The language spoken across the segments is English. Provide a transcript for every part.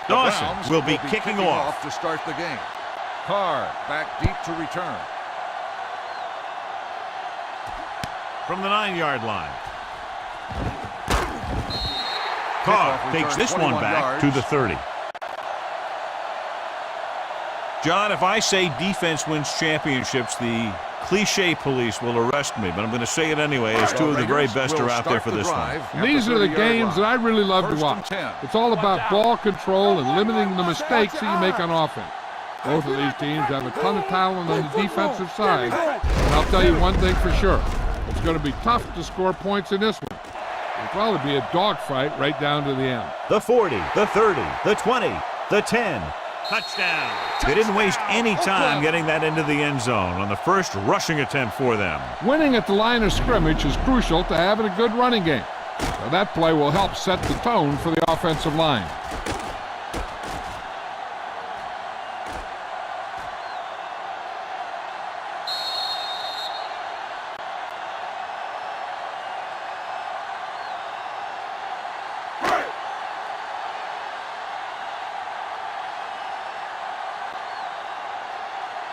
Dawson will be kicking off to start the game. Carr back deep to return. from the 9-yard line. Carr takes this one back to the 30. John, if I say defense wins championships, the cliche police will arrest me, but I'm going to say it anyway, as two of the very best are out there for this one. These are the games that I really love to watch. It's all about ball control and limiting the mistakes that you make on offense. Both of these teams have a ton of talent on the defensive side, and I'll tell you one thing for sure. It's going to be tough to score points in this one. It'll probably be a dogfight right down to the end. The 40, the 30, the 20, the 10. Touchdown. They didn't waste any time getting that into the end zone on the first rushing attempt for them. Winning at the line of scrimmage is crucial to having a good running game. So that play will help set the tone for the offensive line.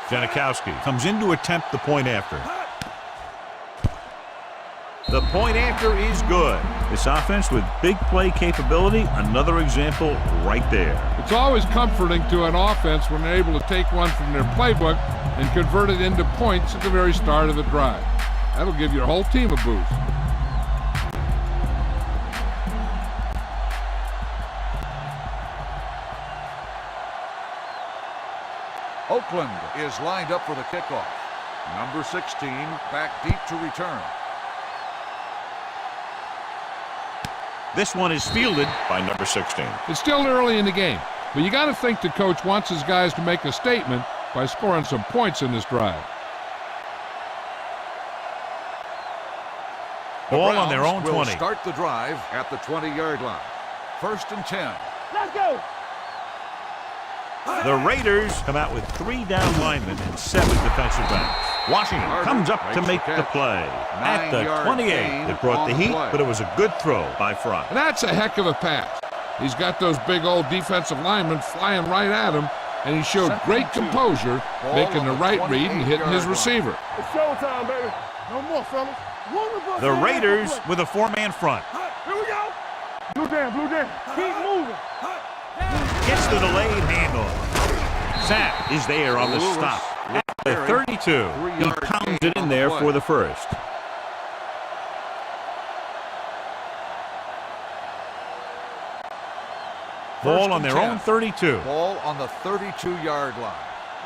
Janikowski comes in to attempt the point after. The point after is good. This offense with big play capability, another example right there. It's always comforting to an offense when they're able to take one from their playbook and convert it into points at the very start of the drive. That'll give your whole team a boost. Oakland is lined up for the kickoff. Number 16 back deep to return. This one is fielded by number 16. It's still early in the game, but you got to think the coach wants his guys to make a statement by scoring some points in this drive. Ball on their own 20. Will start the drive at the 20-yard line. 1st and 10. Let's go. The Raiders come out with 3 down linemen and 7 defensive backs. Washington comes up to make the play. At the 28, it brought the heat, but it was a good throw by Fry. And that's a heck of a pass. He's got those big old defensive linemen flying right at him, and he showed great composure, making the right read and hitting his receiver. It's showtime, baby. No more, fellas. The Raiders with a 4-man front. Here we go. Blue down. Keep moving. Gets the delayed handoff. Sapp is there on the stop. At the 32, he pounds it in there for the first. Ball on their own 32. Ball on the 32-yard line.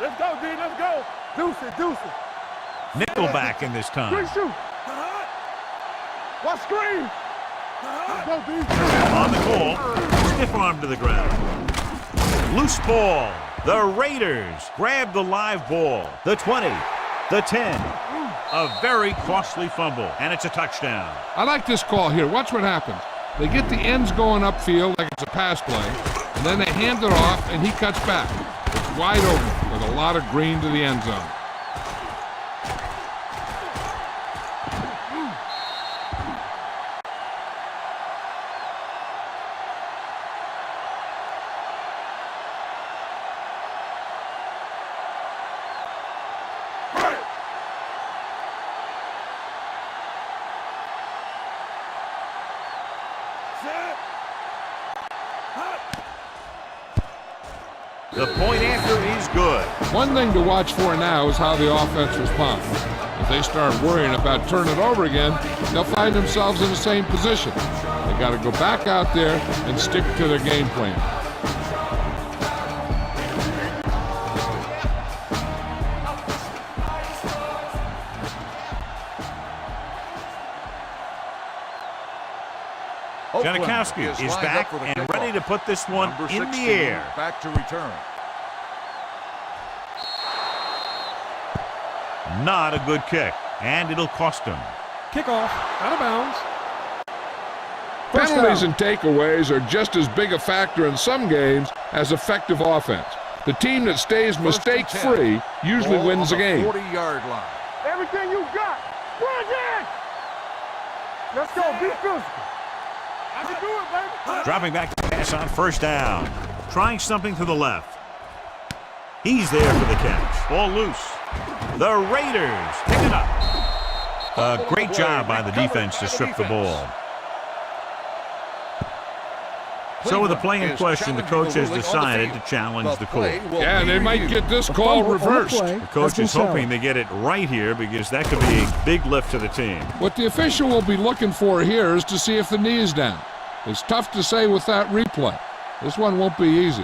Let's go, D. Let's go. Deuce it. Nickelback in this time. Great shoot. Watch screen. Let's go, D. On the call, stiff arm to the ground. Loose ball. The Raiders grab the live ball. The 20, the 10. A very costly fumble, and it's a touchdown. I like this call here. Watch what happens. They get the ends going upfield like it's a pass play, and then they hand it off, and he cuts back. It's wide open with a lot of green to the end zone. The point after is good. One thing to watch for now is how the offense responds. If they start worrying about turning it over again, they'll find themselves in the same position. They got to go back out there and stick to their game plan. Janikowski is back and ready to put this one in the air. Back to return. Not a good kick, and it'll cost him. Kickoff, out of bounds. Penalties and takeaways are just as big a factor in some games as effective offense. The team that stays mistake-free usually wins the game. 40-yard line. Everything you got. Bring it. Let's go. Be physical. I can do it, baby. Dropping back to pass on 1st down. trying something to the left. He's there for the catch. Ball loose. The Raiders pick it up. A great job by the defense to strip the ball. So with the play in question, the coach has decided to challenge the call. Yeah, they might get this call reversed. The coach is hoping they get it right here because that could be a big lift to the team. What the official will be looking for here is to see if the knee is down. It's tough to say with that replay. This one won't be easy.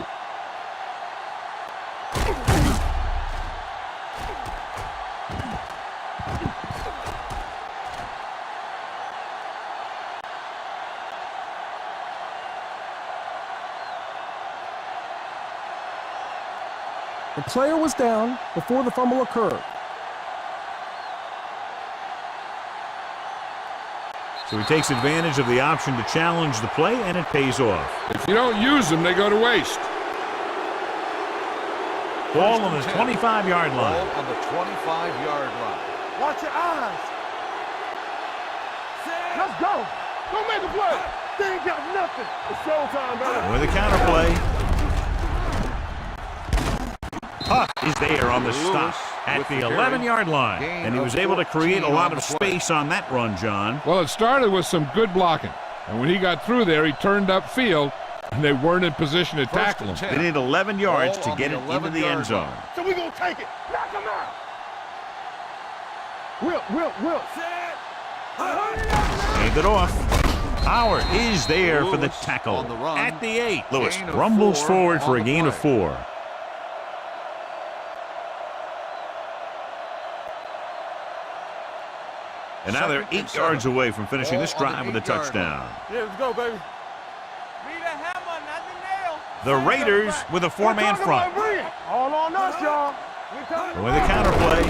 The player was down before the fumble occurred. So he takes advantage of the option to challenge the play, and it pays off. If you don't use them, they go to waste. Ball on the 25-yard line. Ball on the 25-yard line. Watch your eyes. Let's go. Don't make a play. They ain't got nothing. It's showtime, baby. With a counter play. Huff is there on the stop at the 11-yard line. And he was able to create a lot of space on that run, John. Well, it started with some good blocking. And when he got through there, he turned upfield, and they weren't in position to tackle him. They need 11 yards to get it into the end zone. So we're going to take it. Knock him out. Will. Hand it off. Howard is there for the tackle at the 8. Lewis rumbles forward for a gain of 4. And now they're 8 yards away from finishing this drive with a touchdown. Yeah, let's go, baby. The Raiders with a 4-man front. All on us, y'all. With a counter play.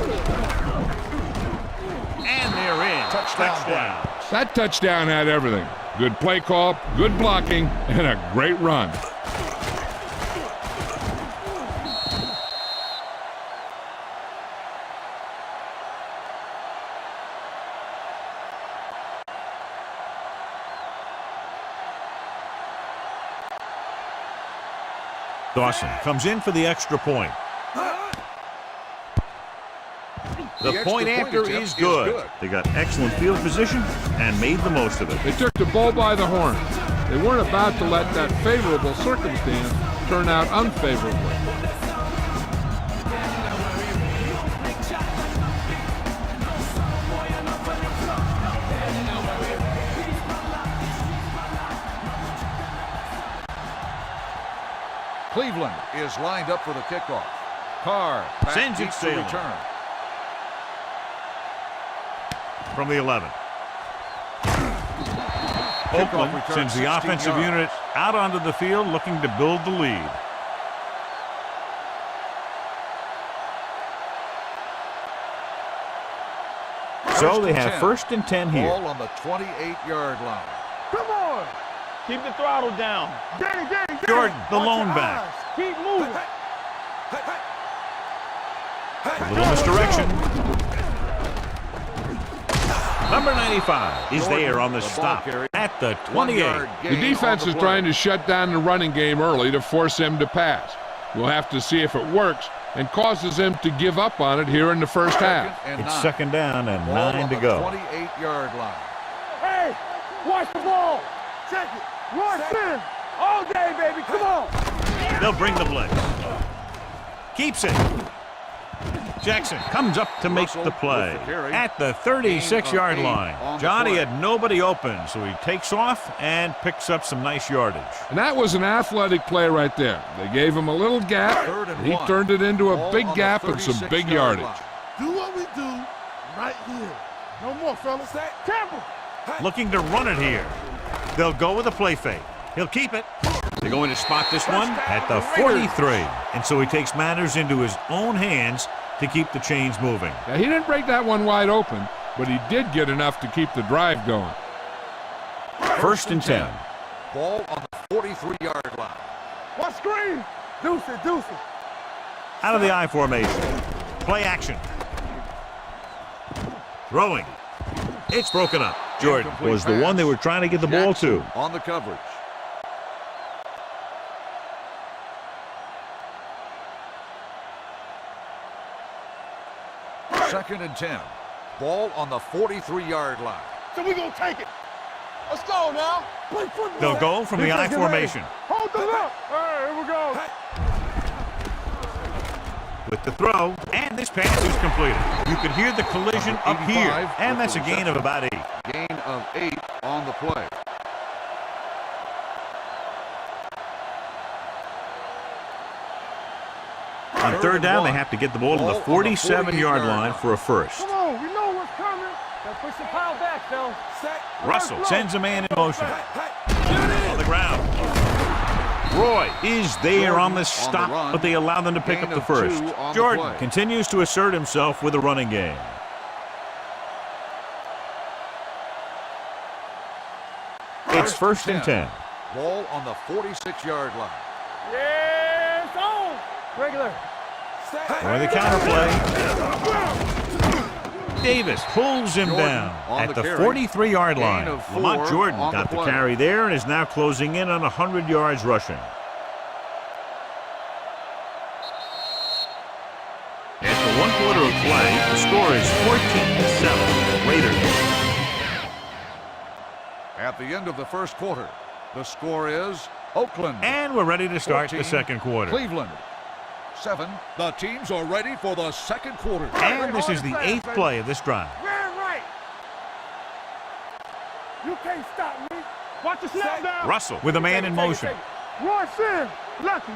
And they're in. Touchdown. That touchdown had everything. Good play call, good blocking, and a great run. Dawson comes in for the extra point. The point after is good. They got excellent field position and made the most of it. They took the bull by the horn. They weren't about to let that favorable circumstance turn out unfavorably. Cleveland is lined up for the kickoff. Carr sends it to return. From the 11. Oakland sends the offensive unit out onto the field looking to build the lead. So they have 1st and 10 here. Ball on the 28-yard line. Come on. Keep the throttle down. Danny. Jordan, the lone back. Keep moving. A little misdirection. Number 95 is there on the stop at the 28. The defense is trying to shut down the running game early to force him to pass. We'll have to see if it works and causes him to give up on it here in the first half. It's 2nd down and 9 to go. 28-yard line. Hey, watch the ball. Check it. Run, spin. All day, baby. Come on. They'll bring the blitz. Keeps it. Jackson comes up to make the play at the 36-yard line. Johnny had nobody open, so he takes off and picks up some nice yardage. And that was an athletic play right there. They gave him a little gap, and he turned it into a big gap and some big yardage. Do what we do right here. No more, fellas. Careful. Looking to run it here. They'll go with a play fake. He'll keep it. They're going to spot this one at the 43. And so he takes matters into his own hands to keep the chains moving. Now, he didn't break that one wide open, but he did get enough to keep the drive going. 1st and 10. Ball on the 43-yard line. What screen? Deuce it. Out of the I formation. Play action. Throwing. It's broken up. Jordan was the one they were trying to get the ball to. On the coverage. Second and 10. Ball on the 43-yard line. So we gonna take it. Let's go now. Play football. They'll go from the I formation. Hold the look. All right, here we go. With the throw, and this pass is completed. You could hear the collision up here, and that's a gain of about 8. Gain of 8 on the play. On third down, they have to get the ball to the 47-yard line for a first. Come on, we know what's coming. Let's push the pile back, Phil. Russell sends a man in motion. On the ground. Roy is there on the stop, but they allow them to pick up the first. Jordan continues to assert himself with a running game. It's first and 10. Ball on the 46-yard line. Yeah, it's on. Regular. For the counterplay. Davis pulls him down at the 43-yard line. Lamont Jordan got the carry there and is now closing in on 100 yards rushing. After 1 quarter of play, the score is 14-7. Raiders. At the end of the first quarter, the score is Oakland. And we're ready to start 14, the second quarter. Cleveland 7. The teams are ready for the second quarter. And this is the 8th play of this drive. Ran right. You can't stop me. Watch the snap down. Russell with a man in motion. Roy Sim. Lucky.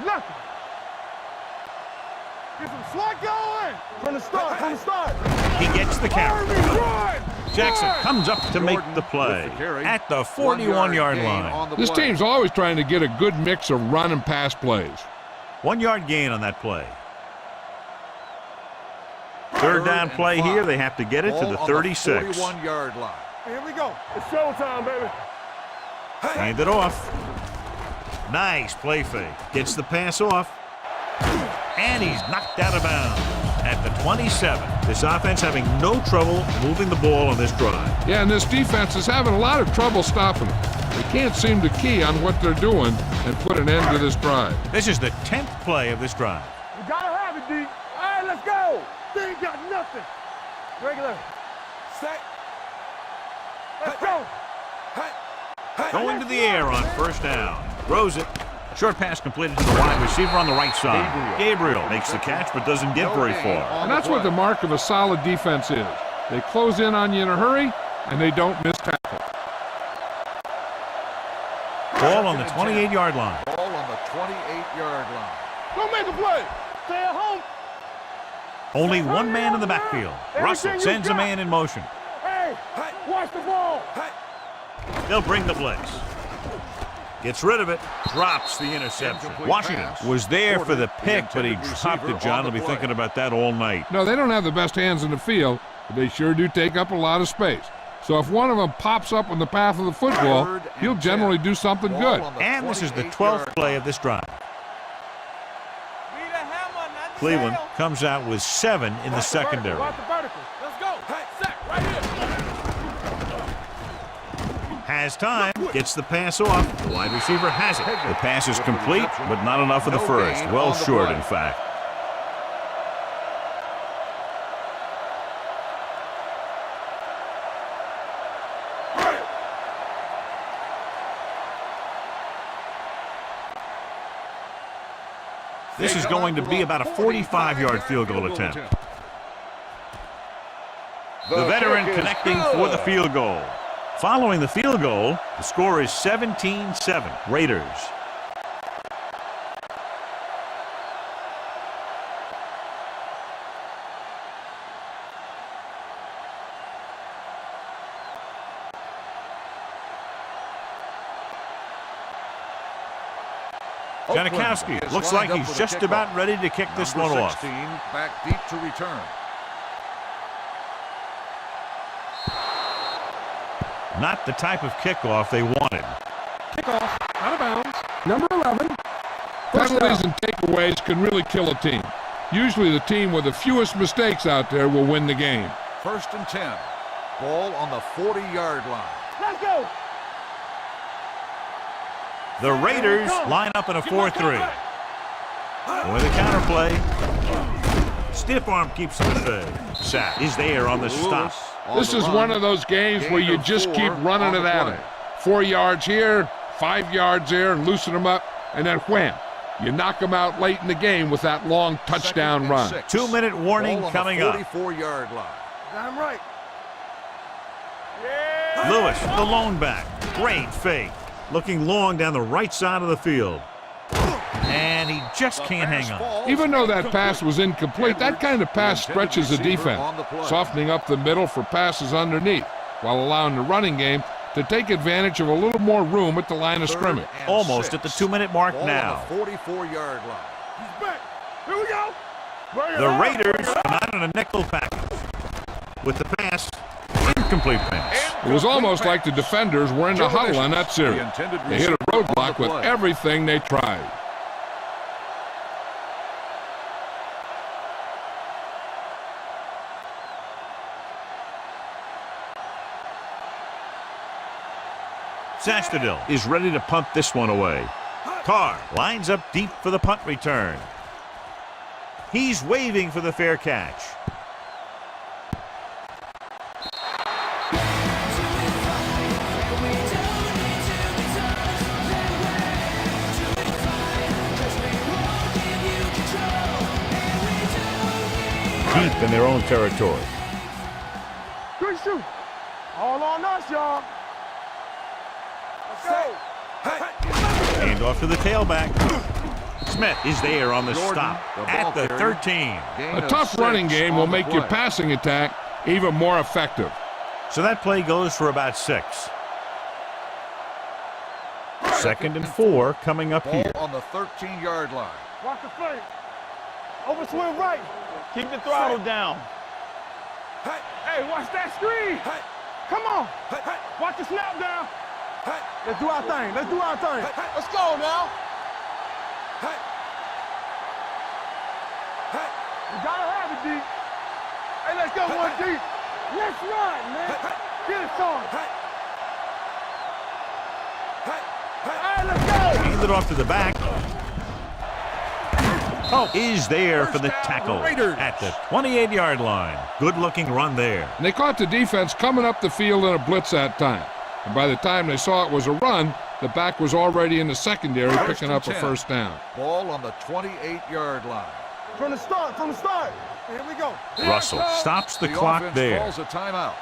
Get some slot going. From the start. He gets the carry. Run. Jackson comes up to make the play at the 41-yard line. This team's always trying to get a good mix of run and pass plays. 1-yard gain on that play. Third down play here. They have to get it to the 36. 41-yard line. Here we go. It's showtime, baby. Hand it off. Nice play fake. Gets the pass off. And he's knocked out of bounds at the 27. This offense having no trouble moving the ball on this drive. Yeah, and this defense is having a lot of trouble stopping them. They can't seem to key on what they're doing and put an end to this drive. This is the 10th play of this drive. We gotta have it, D. All right, let's go. They ain't got nothing. Regular. Set. Let's go. Going to the air on first down. Throws it. Short pass completed to the wide receiver on the right side. Gabriel makes the catch but doesn't get very far. And that's what the mark of a solid defense is. They close in on you in a hurry, and they don't miss tackle. Ball on the 28-yard line. Ball on the 28-yard line. Don't make a play. Stay at home. Only one man in the backfield. Russell sends a man in motion. Hey, watch the ball. They'll bring the blitz. Gets rid of it, drops the interception. Washington was there for the pick, but he dropped it, John. He'll be thinking about that all night. No, they don't have the best hands in the field, but they sure do take up a lot of space. So if one of them pops up in the path of the football, he'll generally do something good. And this is the 12th play of this drive. Cleveland comes out with 7 in the secondary. Let's go. Set right here. Has time, gets the pass off. The wide receiver has it. The pass is complete, but not enough for the first. Well short, in fact. This is going to be about a 45-yard field goal attempt. The veteran connecting for the field goal. Following the field goal, the score is 17-7, Raiders. Janikowski looks like he's just about ready to kick this one off. 16, back deep to return. Not the type of kickoff they wanted. Kickoff, out of bounds. Number 11. Penalties and takeaways can really kill a team. Usually the team with the fewest mistakes out there will win the game. First and 10. Ball on the 40-yard line. Let's go. The Raiders line up in a 4-3. With a counterplay. Stiff arm keeps him at bay. sack is there on the stop. This is one of those games where you just keep running it at it. 4 yards here, 5 yards there, and loosen them up, and then wham. You knock them out late in the game with that long touchdown run. 2-minute warning coming up. 44-yard line. I'm right. Lewis, the lone back. Great fake. Looking long down the right side of the field. And he just can't hang on. Even though that pass was incomplete, that kind of pass stretches the defense, softening up the middle for passes underneath, while allowing the running game to take advantage of a little more room at the line of scrimmage. Almost at the 2-minute mark now. 44-yard line. He's back. Here we go. The Raiders come out in a nickel package. With the pass, incomplete pass. It was almost like the defenders were in the huddle on that series. They hit a roadblock with everything they tried. Sastadil is ready to punt this one away. Carr lines up deep for the punt return. He's waving for the fair catch. Deep in their own territory. Good shoot. All on us, y'all. Let's go. Hand off to the tailback. Smith is there on the stop at the 13. A tough running game will make your passing attack even more effective. So that play goes for about 6. 2nd and 4 coming up here. On the 13-yard line. Watch the flank. Over swing right. Keep the throttle down. Hey, watch that screen. Come on. Watch the snap down. Let's do our thing. Let's do our thing. Let's go now. We gotta have it deep. Hey, let's go one deep. Let's run, man. Get it on. Hey, let's go. Hand it off to the back. Oh, is there for the tackle at the 28-yard line. Good-looking run there. And they caught the defense coming up the field in a blitz that time. And by the time they saw it was a run, the back was already in the secondary picking up a first down. Ball on the 28-yard line. From the start. Here we go. Russell stops the clock there. Calls a timeout.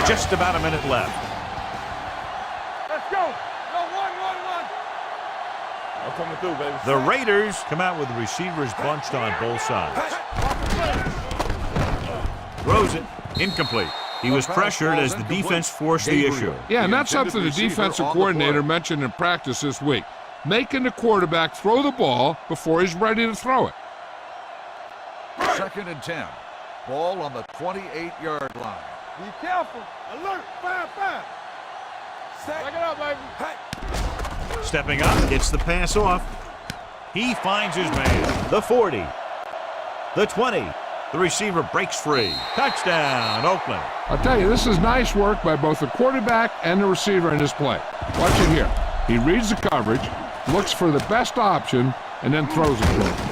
Just about a minute left. Let's go. Go, one. I'm coming through, baby. The Raiders come out with receivers bunched on both sides. Throws it. Incomplete. He was pressured as the defense forced the issue. Yeah, and that's something the defensive coordinator mentioned in practice this week. Making the quarterback throw the ball before he's ready to throw it. 2nd and 10. Ball on the 28-yard line. Be careful. Alert. Fire. Back it up, baby. Stepping up, gets the pass off. He finds his man. The 40. The 20. The receiver breaks free. Touchdown, Oakland. I'll tell you, this is nice work by both the quarterback and the receiver in this play. Watch it here. He reads the coverage, looks for the best option, and then throws it to him.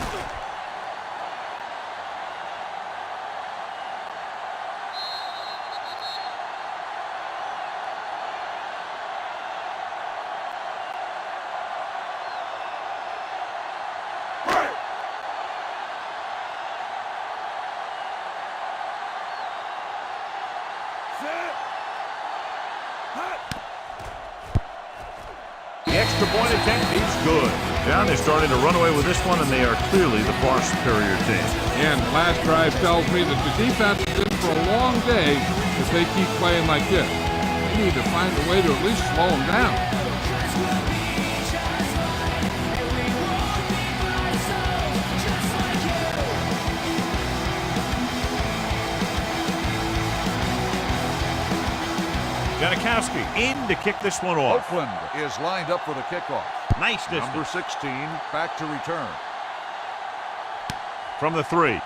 Extra point attempt is good. John, they're starting to run away with this one, and they are clearly the far superior team. And the last drive tells me that the defense is in for a long day if they keep playing like this. They need to find a way to at least slow them down. Janikowski in to kick this one off. Oakland is lined up for the kickoff. Nice distance. Number 16 back to return. From the 3.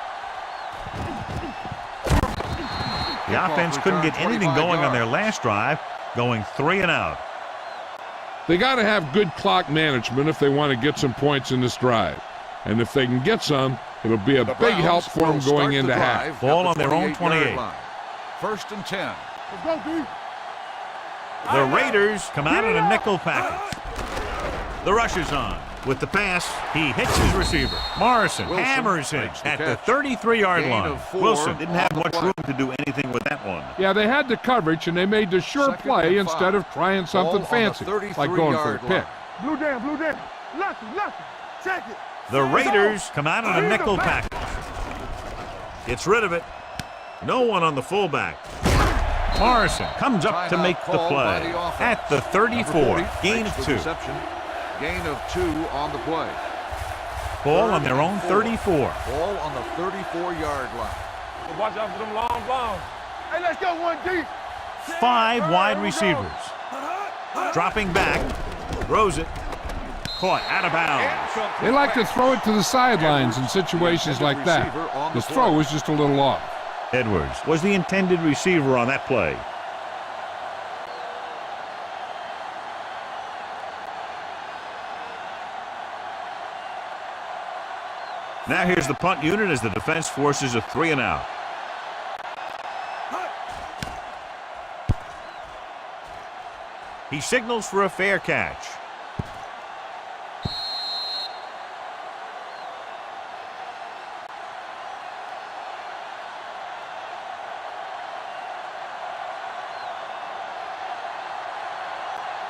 The offense couldn't get anything going on their last drive, going 3 and out. They got to have good clock management if they want to get some points in this drive. And if they can get some, it'll be a big help for them going into half. Ball on their own 28. First and 10. Let's go, D. The Raiders come out in a nickel package. The rush is on. With the pass, he hits his receiver. Morrison hammers him at the 33-yard line. Wilson didn't have much room to do anything with that one. Yeah, they had the coverage, and they made the sure play instead of trying something fancy, like going for a pick. Blue down, lucky, check it. The Raiders come out in a nickel package. Gets rid of it. No one on the fullback. Morrison comes up to make the play at the 34. Gain of 2. Gain of 2 on the play. Ball on their own 34. Ball on the 34-yard line. Watch out for them long balls. Hey, let's go one deep. 5 wide receivers. Dropping back. Throws it. Caught out of bounds. They like to throw it to the sidelines in situations like that. The throw was just a little off. Edwards was the intended receiver on that play. Now here's the punt unit as the defense forces a 3-and-out. He signals for a fair catch.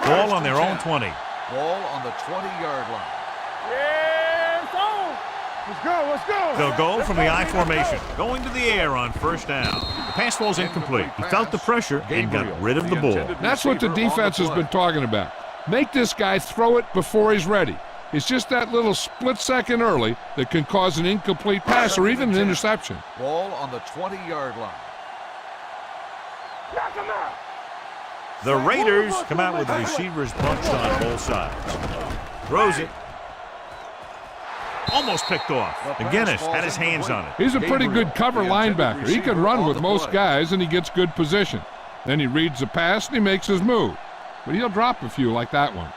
Ball on their own 20. Ball on the 20-yard line. Yeah, it's on. Let's go. They'll go from the I formation, going to the air on first down. The pass ball's incomplete. He felt the pressure and got rid of the ball. That's what the defense has been talking about. Make this guy throw it before he's ready. It's just that little split second early that can cause an incomplete pass or even an interception. Ball on the 20-yard line. Knock him out. The Raiders come out with the receivers bunched on both sides. Throws it. Almost picked off. McGinnis had his hands on it. He's a pretty good cover linebacker. He can run with most guys, and he gets good position. Then he reads the pass, and he makes his move. But he'll drop a few like that one.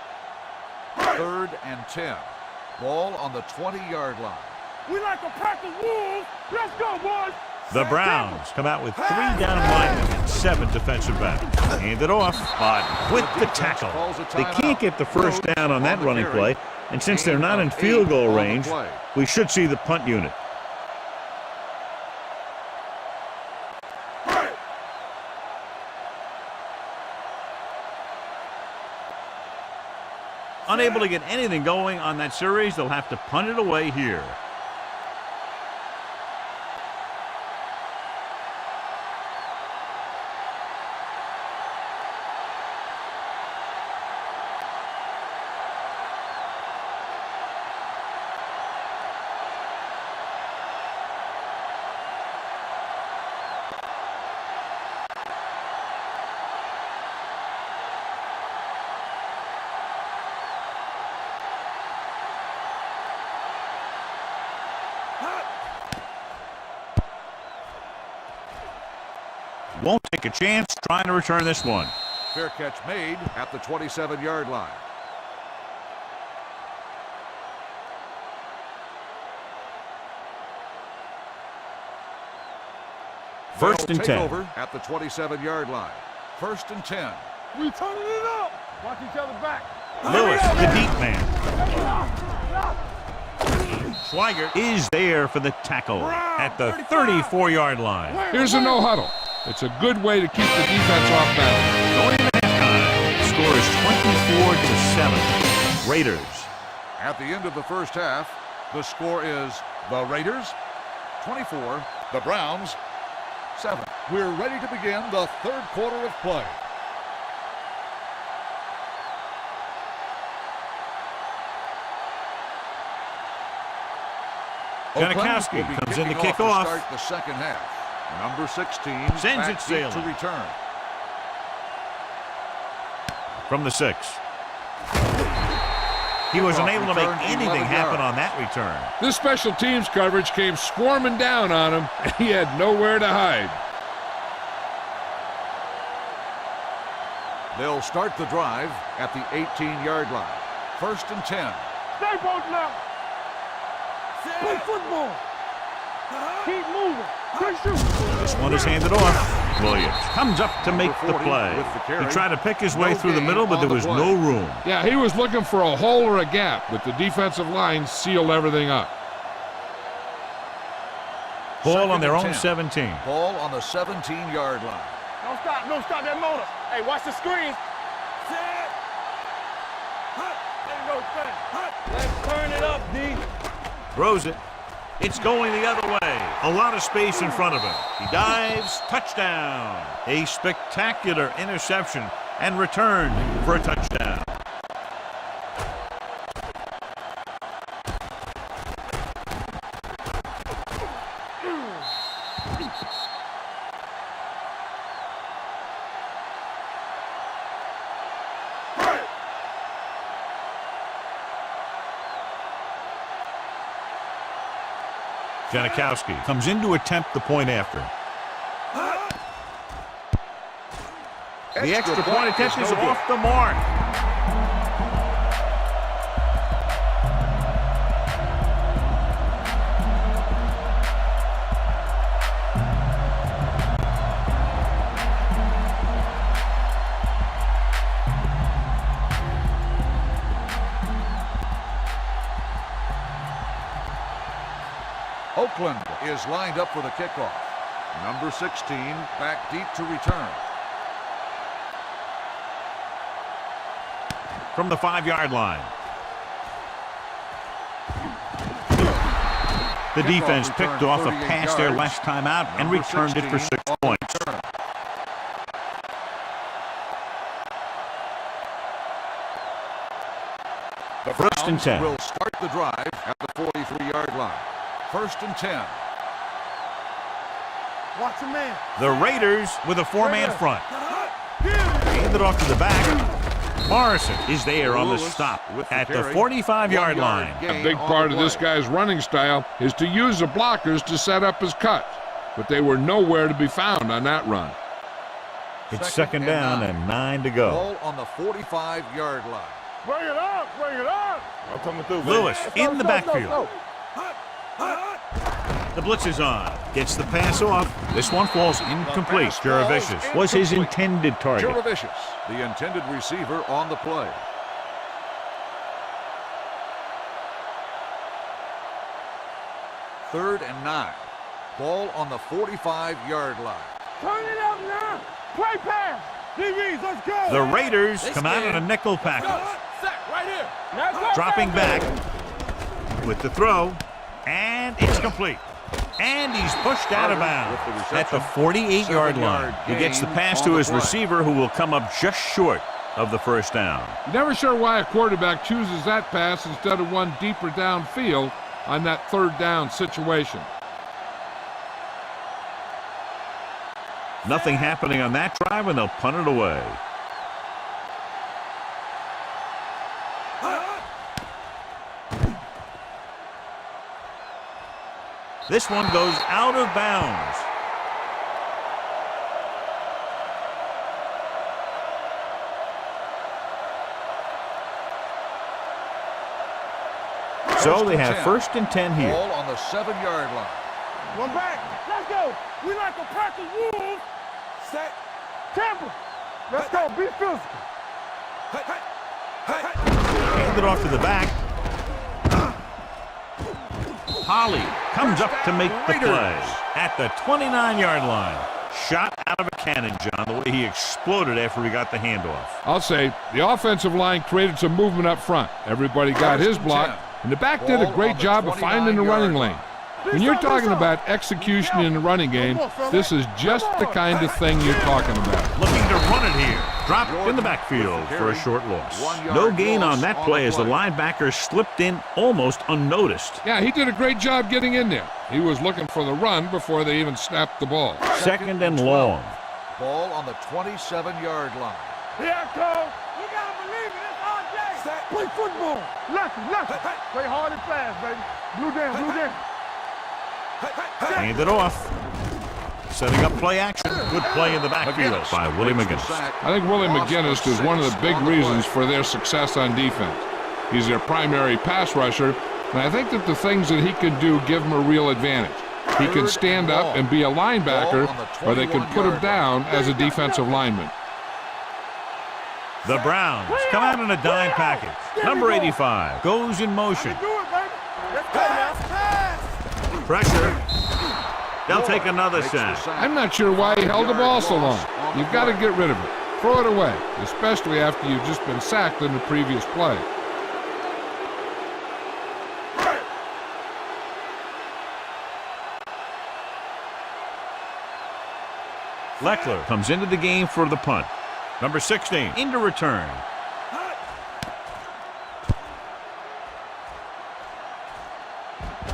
3rd and 10. Ball on the 20-yard line. We like to practice wolves. Let's go, boys. The Browns come out with 3 down linemen and 7 defensive backs. Hand it off, but with the tackle. They can't get the first down on that running play, and since they're not in field goal range, we should see the punt unit. Unable to get anything going on that series, they'll have to punt it away here. Won't take a chance trying to return this one. Fair catch made at the 27-yard line. First and 10. Over at the 27-yard line. 1st and 10. We turning it up. Watch each other back. Lewis, the deep man. Schweiger is there for the tackle at the 34-yard line. Here's a no-huddle. It's a good way to keep the defense off balance. Going into halftime, the score is 24-7. Raiders. At the end of the first half, the score is the Raiders 24, the Browns 7. We're ready to begin the 3rd quarter of play. Janikowski comes in to kick off. Start the second half. Number 16 sends it sailing to return. From the 6. He was unable to make anything happen on that return. This special teams coverage came swarming down on him, and he had nowhere to hide. They'll start the drive at the 18-yard line. 1st and 10. Stay both now. Play football. Keep moving. Quick shoot. This one is handed off. Williams comes up to make the play. He tried to pick his way through the middle, but there was no room. Yeah, he was looking for a hole or a gap, but the defensive line sealed everything up. Ball on their own 17. Ball on the 17-yard line. Don't stop that motor. Hey, watch the screen. Set. There you go, let's turn it up, D. Throws it. It's going the other way. A lot of space in front of him. He dives. Touchdown. A spectacular interception and return for a touchdown. Janikowski comes in to attempt the point after. The extra point attempt is off the mark. Oakland is lined up for the kickoff. Number 16 back deep to return. From the 5-yard line. The defense picked off a pass there last time out and returned it for 6 points. The First and 10. Will start the drive at the 43-yard line. 1st and 10. Watch a man. The Raiders with a 4-man front. Hand it off to the back. Morrison is there on the stop at the 45-yard line. A big part of this guy's running style is to use the blockers to set up his cut, but they were nowhere to be found on that run. It's second down and 9 to go. Ball on the 45-yard line. Bring it up, bring it up. I'm coming through. Lewis in the backfield. The blitz is on. Gets the pass off. This one falls incomplete. Juravicius was his intended target. Juravicius, the intended receiver on the play. Third and 9. Ball on the 45-yard line. Turn it up now. Play pass. DBs, let's go. The Raiders come out in a nickel package. Sack right here. Now Dropping back with the throw, and it's complete. And he's pushed out of bounds at the 48-yard line. He gets the pass to his receiver, who will come up just short of the first down. Never sure why a quarterback chooses that pass instead of one deeper downfield on that third down situation. Nothing happening on that drive, and they'll punt it away. This one goes out of bounds. So they have 1st and 10 here. Ball on the 7-yard line. One back. Let's go. We like to practice rules. Set. Temper. Let's go. Be physical. Hand it off to the back. Holly comes up to make the play at the 29-yard line. Shot out of a cannon, John, the way he exploded after he got the handoff. I'll say the offensive line created some movement up front. Everybody got his block, and the back did a great job of finding the running lane. When you're talking about execution in the running game, this is just the kind of thing you're talking about. Looking to run it here. Dropped in the backfield for a short loss. No gain on that play as the linebacker slipped in almost unnoticed. Yeah, he did a great job getting in there. He was looking for the run before they even snapped the ball. Second and long. Ball on the 27-yard line. Here I come. You got to believe it. It's RJ. Play football. Left. Play hard and fast, baby. Blue down. Hand it off. Setting up play action. Good play in the backfield by Willie McGinnis. I think Willie McGinnis is one of the big reasons for their success on defense. He's their primary pass rusher, and I think that the things that he can do give him a real advantage. He can stand up and be a linebacker, or they can put him down as a defensive lineman. The Browns come out in a dime package. Number 85 goes in motion. Pressure. They'll take another sack. I'm not sure why he held the ball so long. You've got to get rid of it. Throw it away, especially after you've just been sacked in the previous play. Leckler comes into the game for the punt. Number 16 into return.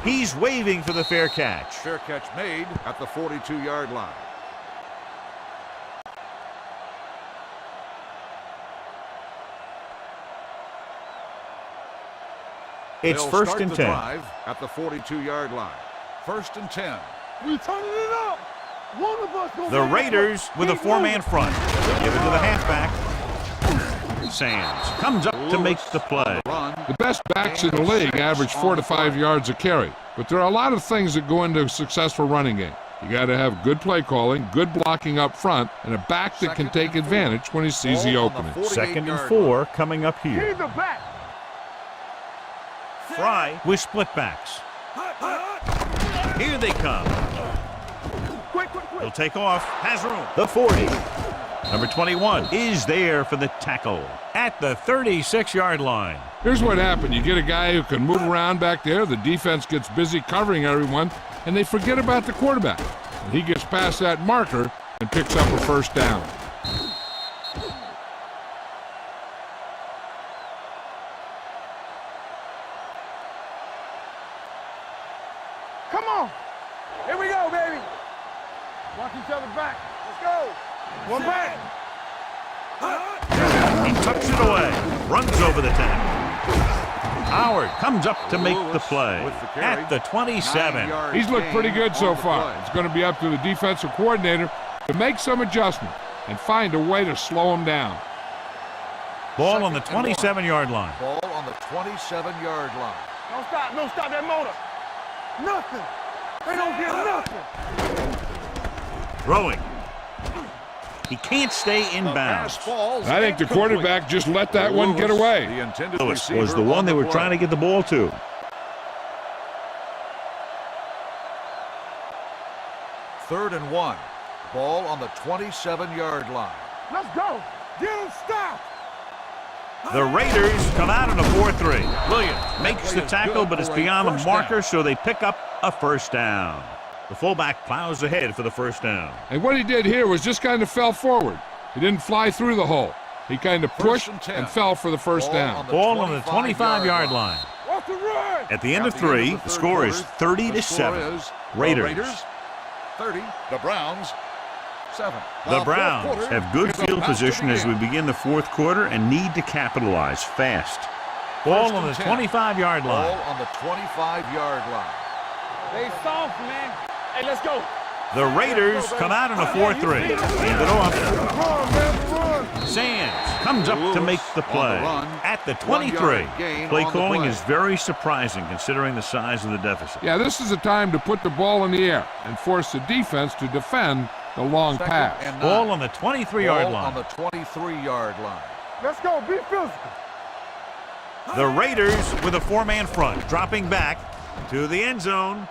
He's waving for the fair catch. Fair catch made at the 42-yard line. It's They'll first and 10. Drive at the 42-yard line. First and 10. We turning it up. One of us gonna The Raiders with a four-man front. Give it to the halfback. Sands comes up to make the play. The best backs in the league average 4 to 5 yards a carry, but there are a lot of things that go into a successful running game. You got to have good play calling, good blocking up front, and a back that can take advantage when he sees the opening. 2nd and 4 coming up here. He's the back. Fry with split backs. Here they come. Quick. He'll take off. Has room. The 40. Number 21 is there for the tackle at the 36-yard line. Here's what happened. You get a guy who can move around back there. The defense gets busy covering everyone, and they forget about the quarterback. And he gets past that marker and picks up a first down. Come on. Here we go, baby. Watch each other back. Let's go. One back. He tucks it away. Runs over the tackle. Howard comes up to make the play at the 27. He's looked pretty good so far. It's going to be up to the defensive coordinator to make some adjustment and find a way to slow him down. Ball on the 27-yard line. Ball on the 27-yard line. Don't stop that motor. Nothing. They don't get nothing. Throwing. He can't stay inbounds. I think the quarterback just let that one get away. Lewis was the one they were trying to get the ball to. Third and 1. Ball on the 27-yard line. Let's go. Get him stopped. The Raiders come out in a 4-3. Williams makes the tackle, but it's beyond the marker, so they pick up a first down. The fullback plows ahead for the first down. And what he did here was just kind of fell forward. He didn't fly through the hole. He kind of pushed and fell for the first down. Ball on the 25-yard line. What's the run? At the end of 3, the score is 30-7. Raiders. 30. The Browns. 7. The Browns have good field position as we begin the fourth quarter and need to capitalize fast. Ball on the 25-yard line. Ball on the 25-yard line. They soft, man. Hey, let's go. The Raiders come out in a 4-3. Hand it off. Sands comes up to make the play at the 23. Play calling is very surprising considering the size of the deficit. Yeah, this is a time to put the ball in the air and force the defense to defend the long pass. Ball on the 23-yard line. On the 23-yard line. Let's go. Be physical. The Raiders with a four-man front, dropping back to the end zone.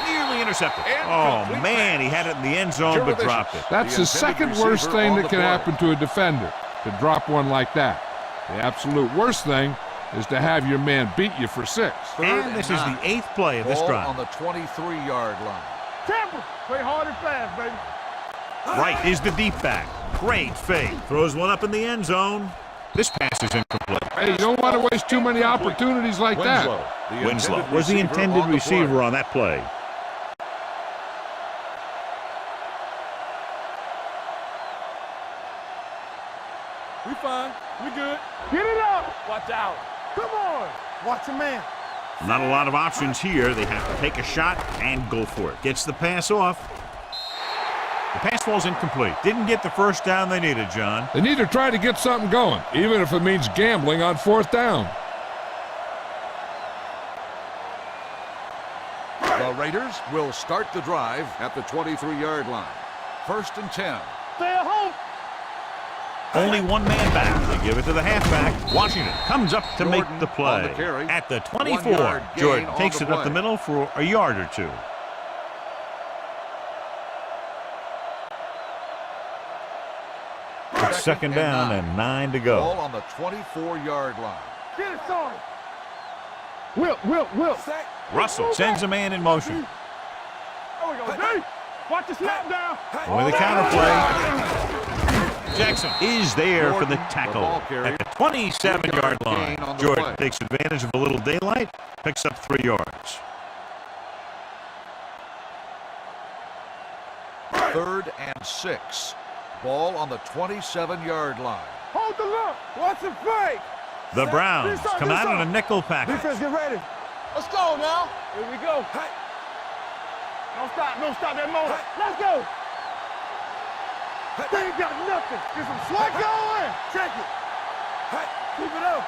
Nearly intercepted. Oh, man, he had it in the end zone but dropped it. That's the second worst thing that can happen to a defender, to drop one like that. The absolute worst thing is to have your man beat you for 6. And this is the 8th play of this drive. On the 23-yard line. Temper. Play hard and fast, baby. Right is the deep back. Great fake. Throws one up in the end zone. This pass is incomplete. Hey, you don't want to waste too many opportunities like that. Winslow was the intended receiver on that play. We fine. We good. Get it up. Watch out. Come on. Watch your man. Not a lot of options here. They have to take a shot and go for it. Gets the pass off. The pass falls incomplete. Didn't get the first down they needed, John. They need to try to get something going, even if it means gambling on 4th down. The Raiders will start the drive at the 23-yard line. 1st and 10. Stay at home. Only one man back. They give it to the halfback. Washington comes up to Jordan make the on play. the carry. At the 24, 1 yard gain Jordan on takes the it up the play. middle for a yard or two. It's second down and 9 to go. Ball on the 24-yard line. Get it, son. Will. Russell sends a man in motion. There we go, D. Watch the snap down. With a counter play, Jackson is there for the tackle ball carrier. at the 27-yard line. gain on the Jordan play. takes advantage of a little daylight, picks up 3 yards. 3rd and 6. Ball on the 27-yard line. Hold the look. Watch the fake. The Browns come out in a nickel package. Defense, get ready. Let's go now. Here we go. Don't stop that motor. Let's go. They ain't got nothing. Get some slack going. Check it. Keep it up.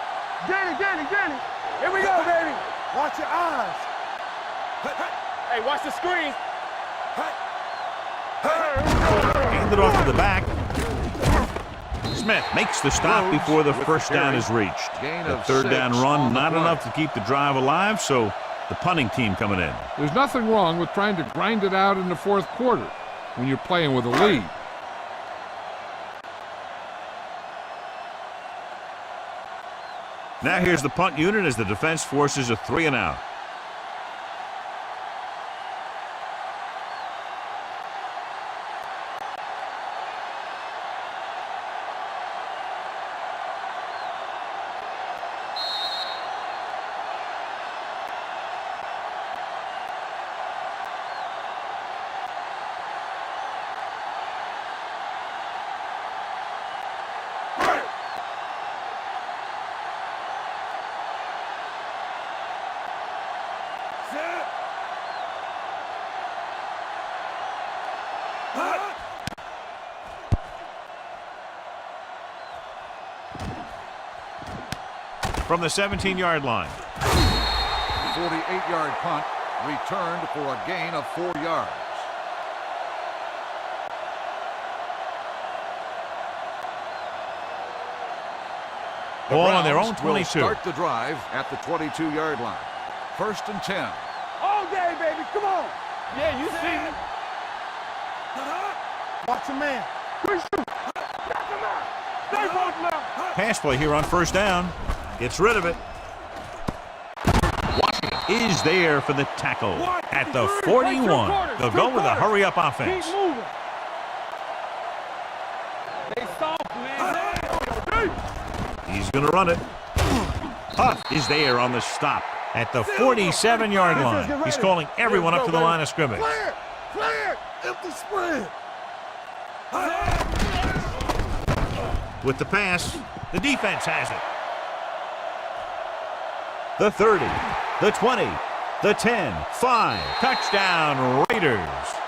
Danny. Here we go, baby. Watch your eyes. Hey, watch the screen. Handed off to the back. Smith makes the stop before the first down is reached. Gain The of 3rd 6 down on run, the not play. enough to keep the drive alive, so the punting team coming in. There's nothing wrong with trying to grind it out in the 4th quarter when you're playing with a lead. Now here's the punt unit as the defense forces a 3 and out. From the 17-yard line. 48-yard punt returned for a gain of 4 yards. The Ball on their Browns own will 22. start the drive at the 22-yard line. 1st and 10. All day, baby. Come on. Yeah, you see me. Watch your man. Quick shoot. Knock him out. Stay both left. Pass play here on 1st down. Gets rid of it. Washington is there for the tackle at the 41. They'll go with a hurry-up offense. Keep moving. They soft, man. He's going to run it. Huff is there on the stop at the 47-yard line. He's calling everyone up to the line of scrimmage. Clear. Empty spread. With the pass, the defense has it. The 30, the 20, the 10, 5. Touchdown, Raiders.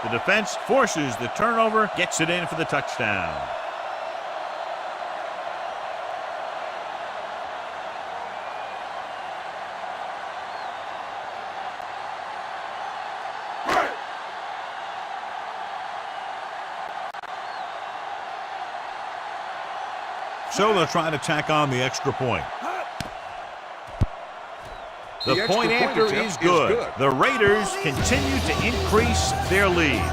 The defense forces the turnover, gets it in for the touchdown. So they'll try to tack on the extra point. The point after is good. The Raiders continue to increase their lead.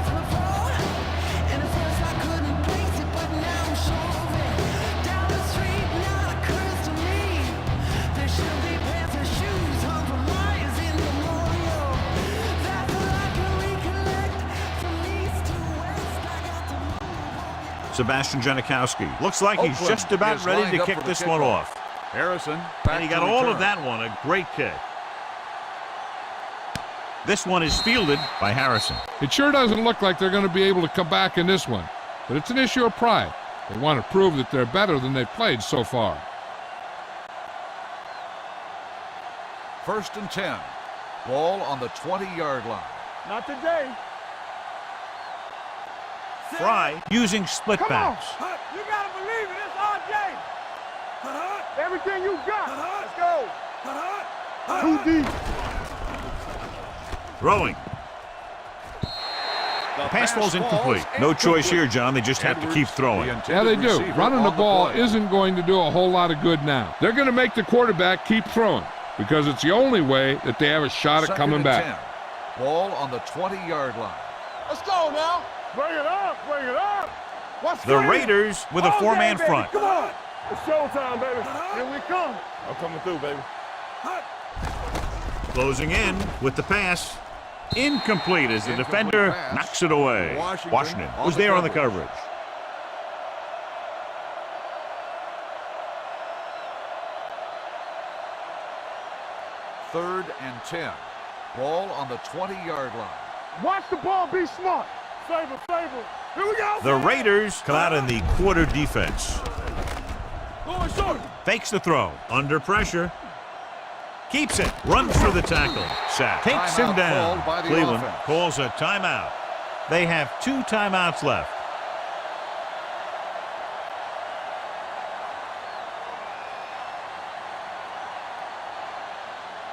Sebastian Janikowski looks like he's just about ready to kick this one off. Harrison. And he got all of that one. A great kick. This one is fielded by Harrison. It sure doesn't look like they're going to be able to come back in this one, but it's an issue of pride. They want to prove that they're better than they've played so far. 1st and 10. Ball on the 20-yard line. Not today. Fry using split Come on. backs. You gotta believe it. It's RJ. Everything you got. Let's go. Too deep. Throwing. The pass ball's incomplete. No choice here, John. They just have to keep throwing. Yeah, they do. Running the ball isn't going to do a whole lot of good now. They're going to make the quarterback keep throwing because it's the only way that they have a shot at coming back. 10. Ball on the 20-yard line. Let's go now. Bring it up. Bring it up. What's The Raiders with a four-man front. Come on. It's showtime, baby. Here we come. I'm coming through, baby. Closing in with the pass. Incomplete as the defender knocks it away. Washington was there on the coverage. Third and 10. Ball on the 20-yard line. Watch the ball. Be smart. Favor. Here we go. The Raiders come out in the quarter defense. Going short. Fakes the throw. Under pressure. Keeps it. Runs through the tackle. Sack. Takes him down. Cleveland calls a timeout. They have 2 timeouts left.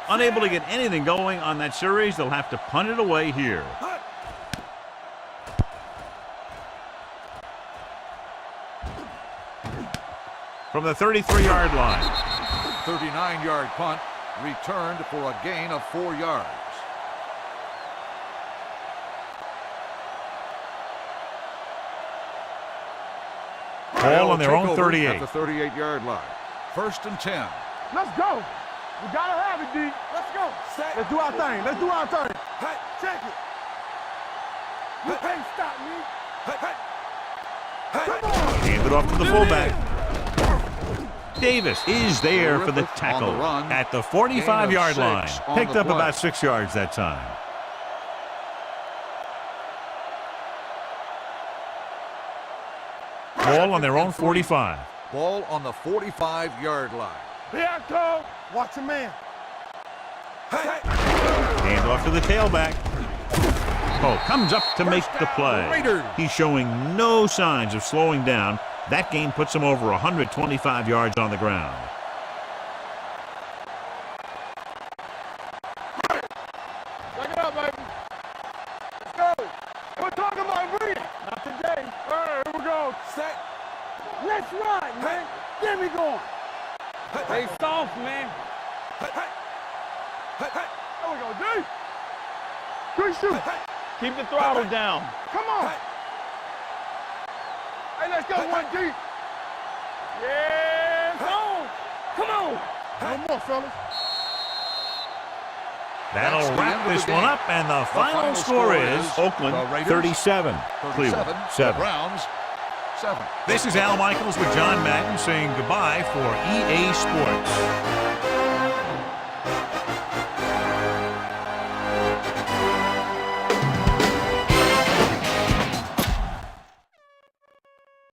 Unable to get anything going on that series, they'll have to punt it away here. From the 33-yard line. 39-yard punt returned for a gain of 4 yards. Ball on their own 38. At the 38-yard line. First and 10. Let's go. We gotta have it, D. Let's go. Let's do our thing. Let's do our thing. Hey, check it. You can't stop me. Come on. Hand it off to the fullback. Davis is there for the tackle at the 45-yard line. Picked up about 6 yards that time. Ball on their own 45. Ball on the 45-yard line. Here I come. Watch a man. Hand off to the tailback. Oh, comes up to make the play. He's showing no signs of slowing down. That game puts him over 125 yards on the ground. Check it out, baby. Let's go. We're talking about bring it. Not today. All right, here we go. Set. Let's ride, man. Get me going. Stay soft, man. There we go, D. Good shoot. Keep the throttle down. Come on. Hey, let's go, 1D. Yeah, on. Come on. No more, fellas. That'll wrap this one up, and the final score is Oakland 37, Cleveland 7. Browns 7. This is Al Michaels with John Madden saying goodbye for EA Sports.